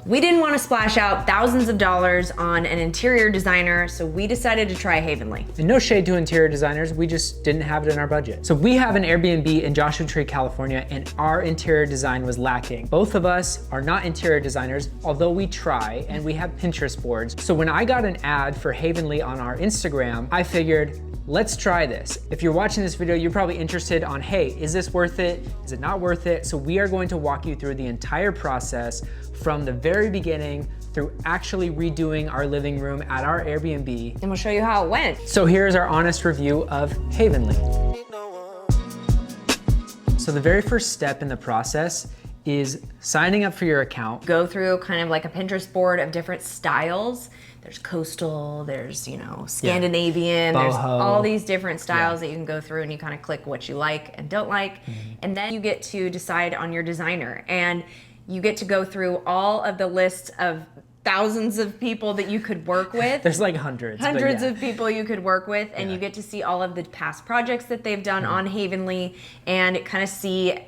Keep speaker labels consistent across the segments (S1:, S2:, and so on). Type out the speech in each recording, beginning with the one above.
S1: We didn't want to splash out thousands of dollars on an interior designer, so we decided to try Havenly.
S2: And no shade to interior designers, we just didn't have it in our budget. So we have an Airbnb in Joshua Tree, California, and our interior design was lacking. Both of us are not interior designers, although we try, and we have Pinterest boards. So when I got an ad for Havenly on our Instagram, I figured, let's try this. If you're watching this video, you're probably interested on, hey, is this worth it? Is it not worth it? So we are going to walk you through the entire process from the very beginning through actually redoing our living room at our Airbnb.
S1: And we'll show you how it went.
S2: So here's our honest review of Havenly. So the very first step in the process is signing up for your account.
S1: Go through kind of like a Pinterest board of different styles. There's coastal, there's, you know, Scandinavian, there's all these different styles that you can go through, and you kind of click what you like and don't like. And then you get to decide on your designer, and you get to go through all of the lists of thousands of people that you could work with.
S2: There's like hundreds.
S1: Of people you could work with, and you get to see all of the past projects that they've done on Havenly, and kind of see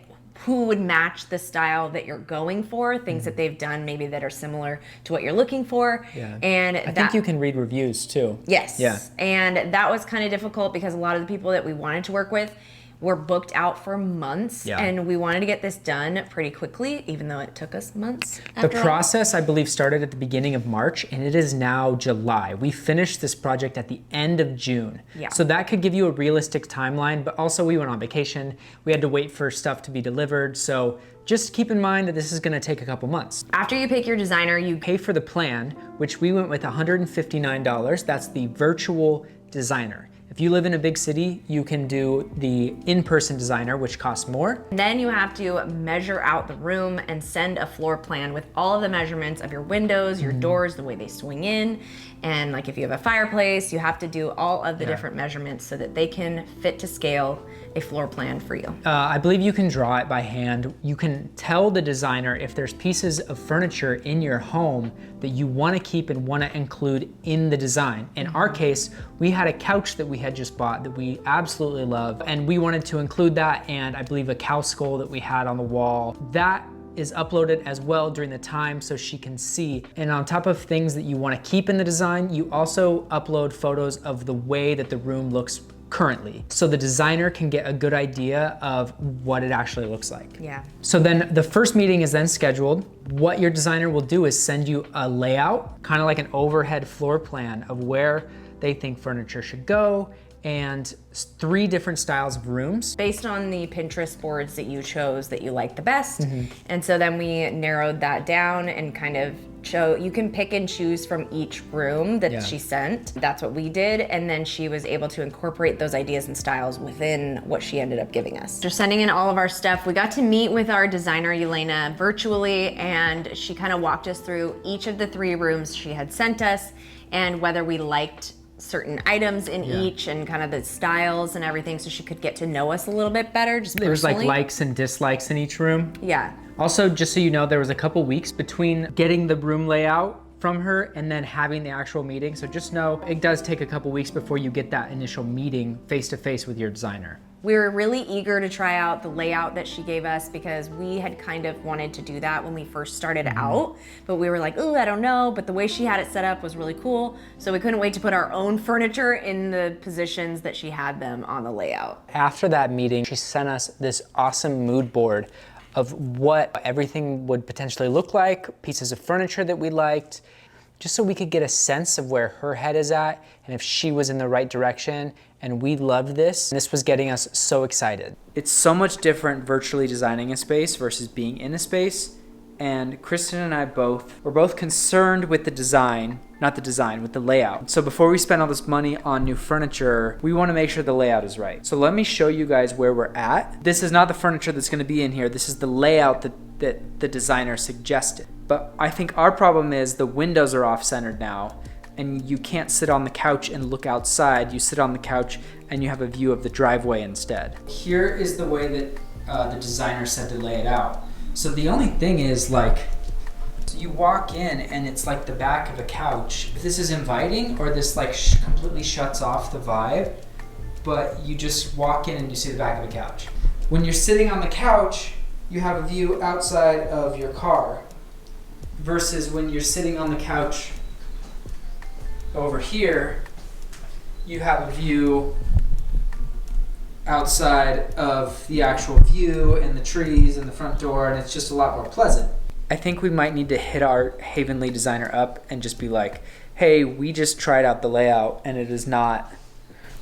S1: who would match the style that you're going for, things that they've done maybe that are similar to what you're looking for. And
S2: I think you can read reviews too.
S1: Yes. And that was kind of difficult because a lot of the people that we wanted to work with were booked out for months, and we wanted to get this done pretty quickly, even though it took us months.
S2: The process, I believe, started at the beginning of March, and it is now July. We finished this project at the end of June. So that could give you a realistic timeline, but also we went on vacation. We had to wait for stuff to be delivered. So just keep in mind that this is gonna take a couple months.
S1: After you pick your designer, you
S2: pay for the plan, which we went with $159. That's the virtual designer. If you live in a big city, you can do the in-person designer, which costs more.
S1: Then you have to measure out the room and send a floor plan with all of the measurements of your windows, your doors, the way they swing in. And like if you have a fireplace, you have to do all of the different measurements so that they can fit to scale a floor plan for you.
S2: I believe you can draw it by hand. You can tell the designer if there's pieces of furniture in your home that you want to keep and want to include in the design. In our case, we had a couch that we had just bought that we absolutely love, and we wanted to include that, and I believe a cow skull that we had on the wall. That is uploaded as well during the time so she can see. And on top of things that you want to keep in the design, you also upload photos of the way that the room looks currently, so the designer can get a good idea of what it actually looks like. So then the first meeting is then scheduled. What your designer will do is send you a layout, kind of like an overhead floor plan of where they think furniture should go, and 3 different styles of rooms.
S1: Based on the Pinterest boards that you chose that you liked the best. And so then we narrowed that down and kind of you can pick and choose from each room that she sent. That's what we did. And then she was able to incorporate those ideas and styles within what she ended up giving us. After sending in all of our stuff, we got to meet with our designer, Elena, virtually, and she kind of walked us through each of the 3 rooms she had sent us and whether we liked certain items in each and kind of the styles and everything, so she could get to know us a little bit better just personally.
S2: There's like likes and dislikes in each room. Also, just so you know, there was a couple weeks between getting the room layout from her and then having the actual meeting. So just know it does take a couple weeks before you get that initial meeting face-to-face with your designer.
S1: We were really eager to try out the layout that she gave us because we had kind of wanted to do that when we first started out, but we were like, ooh, I don't know, but the way she had it set up was really cool, so we couldn't wait to put our own furniture in the positions that she had them on the layout.
S2: After that meeting, she sent us this awesome mood board of what everything would potentially look like, pieces of furniture that we liked, just so we could get a sense of where her head is at and if she was in the right direction. And we loved this. This was getting us so excited. It's so much different virtually designing a space versus being in a space. And Kristen and I were both concerned with the design, with the layout. So before we spend all this money on new furniture, we want to make sure the layout is right. So let me show you guys where we're at. This is not the furniture that's going to be in here. This is the layout that the designer suggested. But I think our problem is the windows are off-centered now, and you can't sit on the couch and look outside. You sit on the couch and you have a view of the driveway instead. Here is the way that the designer said to lay it out. So the only thing is, like, so you walk in and it's like the back of a couch. If this is inviting or this like completely shuts off the vibe, but you just walk in and you see the back of a couch. When you're sitting on the couch, you have a view outside of your car. versus when you're sitting on the couch over here, you have a view outside of the actual view and the trees and the front door, and it's just a lot more pleasant. I think we might need to hit our Havenly designer up and just be like, hey, we just tried out the layout and it is not,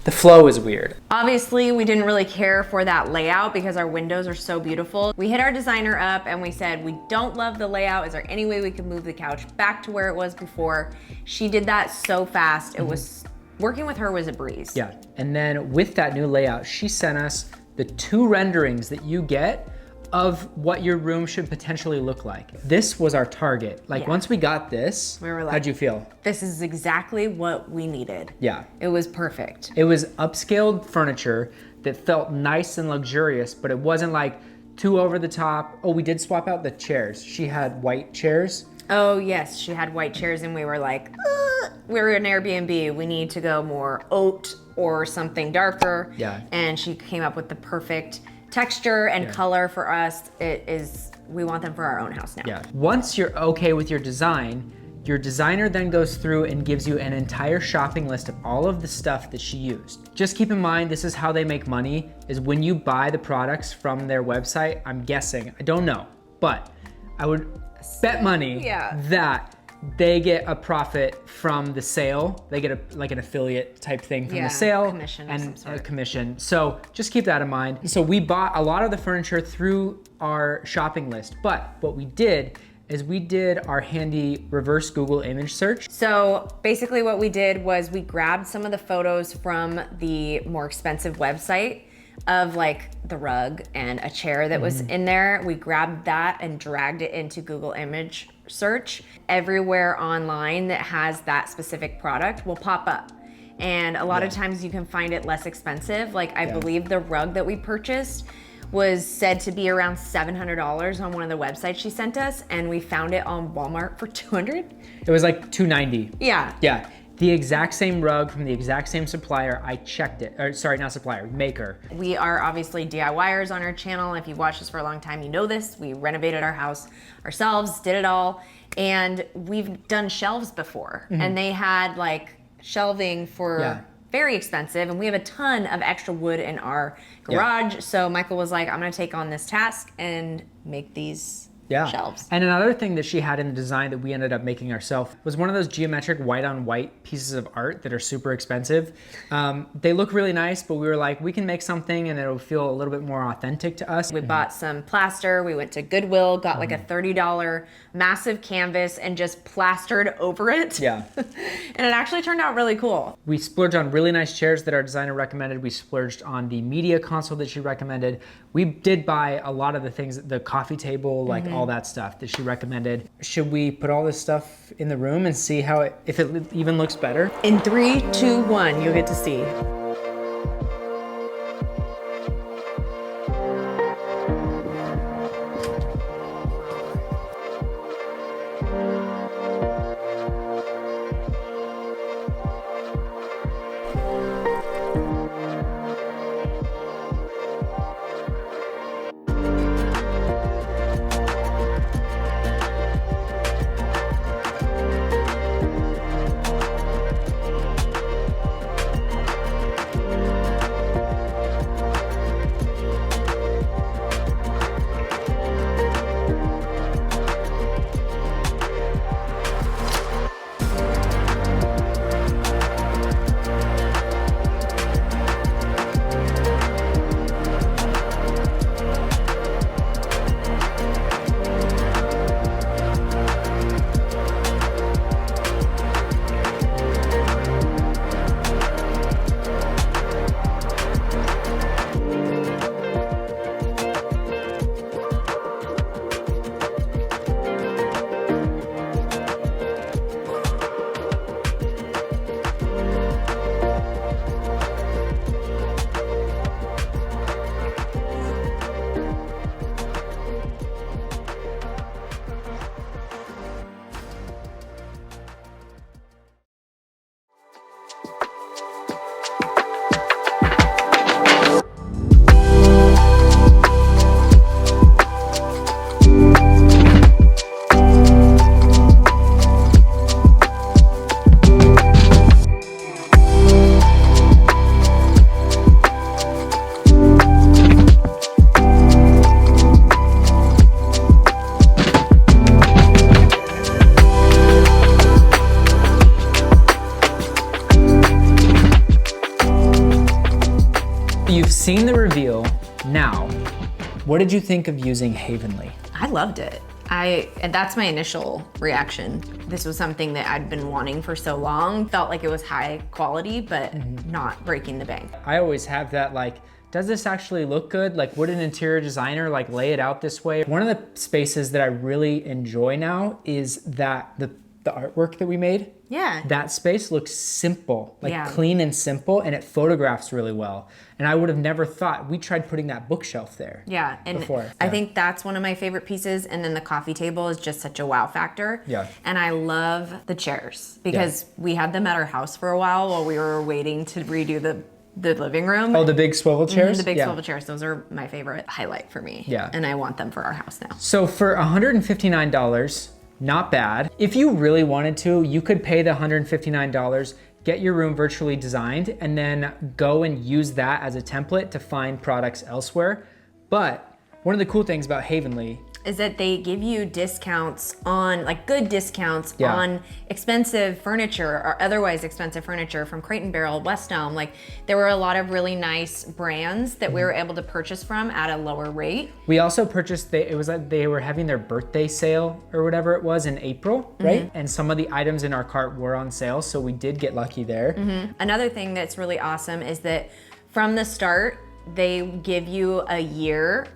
S2: the flow is weird.
S1: Obviously, we didn't really care for that layout because our windows are so beautiful. We hit our designer up and we said, we don't love the layout. Is there any way we could move the couch back to where it was before? She did that so fast. It was, working with her was a breeze.
S2: Yeah, and then with that new layout, she sent us the 2 renderings that you get of what your room should potentially look like. This was our target. Like once we got this,
S1: we were like,
S2: how'd you feel?
S1: This is exactly what we needed.
S2: Yeah.
S1: It was perfect.
S2: It was upscaled furniture that felt nice and luxurious, but it wasn't like too over the top. Oh, we did swap out the chairs. She had white chairs.
S1: Oh yes, she had white chairs and we were like, we're in Airbnb, we need to go more oat or something darker.
S2: Yeah.
S1: And she came up with the perfect texture and color for us. We want them for our own house now.
S2: Yeah. Once you're okay with your design, your designer then goes through and gives you an entire shopping list of all of the stuff that she used. Just keep in mind, this is how they make money, is when you buy the products from their website. I'm guessing, I don't know, but I would bet money that they get a profit from the sale. They get like an affiliate type thing from the sale,
S1: commission
S2: and
S1: of some sort.
S2: a commission. So just keep that in mind. So we bought a lot of the furniture through our shopping list, but what we did is we did our handy reverse Google image search.
S1: So basically what we did was we grabbed some of the photos from the more expensive website of like the rug and a chair that was in there. We grabbed that and dragged it into Google image search. Everywhere online that has that specific product will pop up. And a lot of times you can find it less expensive. Like I believe the rug that we purchased was said to be around $700 on one of the websites she sent us, and we found it on Walmart for $200.
S2: It was like $290.
S1: Yeah.
S2: Yeah. The exact same rug from the exact same supplier. I checked it, or sorry, not supplier, maker.
S1: We are obviously DIYers on our channel. If you've watched us for a long time, you know this. We renovated our house ourselves, did it all. And we've done shelves before, and they had like shelving for very expensive, and we have a ton of extra wood in our garage. So Michael was like, I'm gonna take on this task and make these shelves.
S2: And another thing that she had in the design that we ended up making ourselves was one of those geometric white on white pieces of art that are super expensive. They look really nice, but we were like, we can make something and it'll feel a little bit more authentic to us.
S1: We bought some plaster. We went to Goodwill, got like a $30 massive canvas and just plastered over it.
S2: Yeah.
S1: And it actually turned out really cool.
S2: We splurged on really nice chairs that our designer recommended. We splurged on the media console that she recommended. We did buy a lot of the things, the coffee table, like all that stuff that she recommended. Should we put all this stuff in the room and see how if it even looks better?
S1: In 3, 2, 1, you'll get to see.
S2: seen the reveal. Now, what did you think of using Havenly?
S1: I loved it. And that's my initial reaction. This was something that I'd been wanting for so long. Felt like it was high quality, but not breaking the bank.
S2: I always have that, like, does this actually look good? Like, would an interior designer like lay it out this way? One of the spaces that I really enjoy now is that the artwork that we made.
S1: Yeah.
S2: That space looks simple, like clean and simple, and it photographs really well. And I would have never thought, we tried putting that bookshelf there.
S1: Yeah, and
S2: before.
S1: I think that's one of my favorite pieces. And then the coffee table is just such a wow factor.
S2: Yeah.
S1: And I love the chairs because we had them at our house for a while we were waiting to redo the living room.
S2: Oh, the big swivel chairs?
S1: The big swivel chairs. Those are my favorite highlight for me.
S2: Yeah.
S1: And I want them for our house now.
S2: So for $159, not bad. If you really wanted to, you could pay the $159, get your room virtually designed, and then go and use that as a template to find products elsewhere. But one of the cool things about Havenly
S1: is that they give you discounts on, like good discounts on expensive furniture or otherwise expensive furniture from Crate and Barrel, West Elm. Like there were a lot of really nice brands that we were able to purchase from at a lower rate.
S2: We also purchased, it was like they were having their birthday sale or whatever it was in April, right? And some of the items in our cart were on sale, so we did get lucky there.
S1: Another thing that's really awesome is that from the start, they give you a year.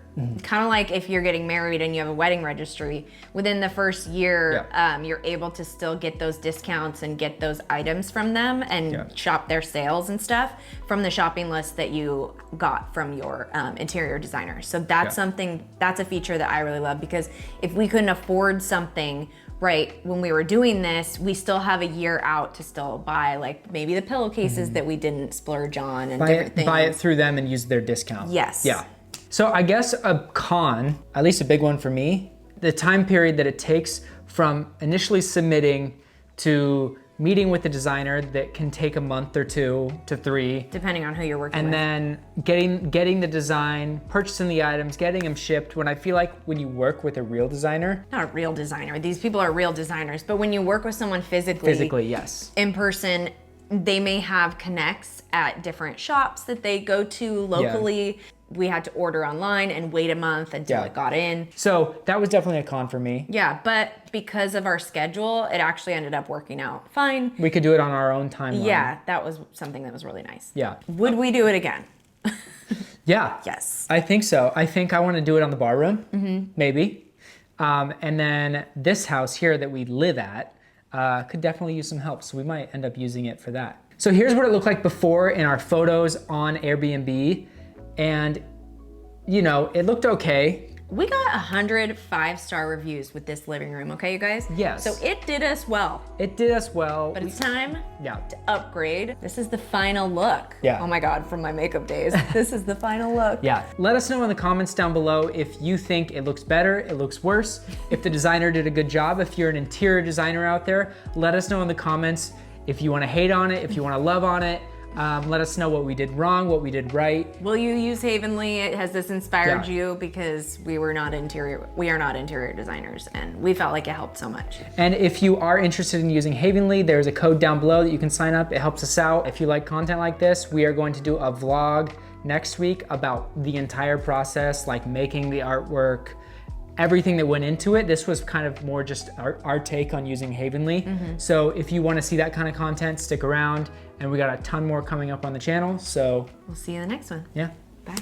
S1: Kind of like if you're getting married and you have a wedding registry, within the first year, you're able to still get those discounts and get those items from them and shop their sales and stuff from the shopping list that you got from your interior designer. So that's that's a feature that I really love, because if we couldn't afford something right when we were doing this, we still have a year out to still buy like maybe the pillowcases that we didn't splurge on and different things.
S2: Buy it through them and use their discount.
S1: Yes.
S2: Yeah. So I guess a con, at least a big one for me, the time period that it takes from initially submitting to meeting with the designer that can take a month or 2 to 3.
S1: Depending on who you're working
S2: and
S1: with.
S2: then getting the design, purchasing the items, getting them shipped. When I feel like when you work with a real designer.
S1: Not a real designer, these people are real designers, but when you work with someone physically,
S2: yes.
S1: In person, they may have connects at different shops that they go to locally. Yeah. We had to order online and wait a month until it got in.
S2: So that was definitely a con for me.
S1: Yeah, but because of our schedule, it actually ended up working out fine.
S2: We could do it on our own timeline.
S1: Yeah, that was something that was really nice.
S2: Yeah.
S1: Would we do it again?
S2: Yeah.
S1: Yes.
S2: I think so. I think I want to do it on the bar room, maybe. And then this house here that we live at could definitely use some help. So we might end up using it for that. So here's what it looked like before in our photos on Airbnb. And, you know, it looked okay.
S1: We got 100 5-star reviews with this living room, okay, you guys?
S2: Yes.
S1: So it did us well.
S2: It did us well.
S1: But it's time
S2: to
S1: upgrade. This is the final look.
S2: Yeah.
S1: Oh my God, from my makeup days. This is the final look.
S2: Yeah. Let us know in the comments down below if you think it looks better, it looks worse, if the designer did a good job. If you're an interior designer out there, let us know in the comments if you want to hate on it, if you want to love on it. Let us know what we did wrong, what we did right.
S1: Will you use Havenly? Has this inspired you? Because we are not interior designers, and we felt like it helped so much.
S2: And if you are interested in using Havenly, there's a code down below that you can sign up. It helps us out. If you like content like this, we are going to do a vlog next week about the entire process, like making the artwork, everything that went into it. This was kind of more just our take on using Havenly. So if you want to see that kind of content, stick around. And we got a ton more coming up on the channel, so.
S1: We'll see you in the next one.
S2: Yeah.
S1: Bye.